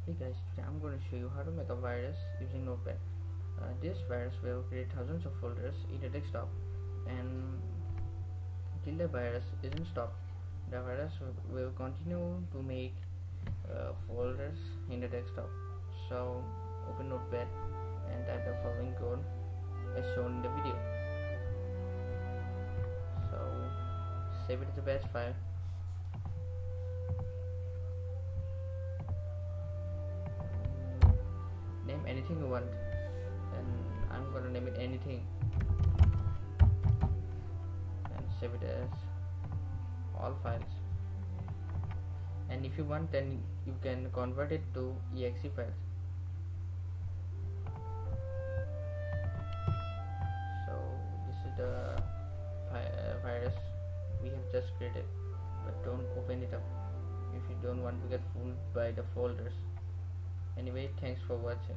Hey guys, today I'm going to show you how to make a virus using Notepad. This virus will create thousands of folders in the desktop, and till the virus isn't stopped, the virus will continue to make folders in the desktop. So open Notepad and type the following code as shown in the video. So save it as a batch file. Name anything you want, and I'm gonna name it anything, and save it as all files. And if you want, then you can convert it to exe files. So this is the virus we have just created, but don't open it up if you don't want to get fooled by the folders. Anyway, thanks for watching.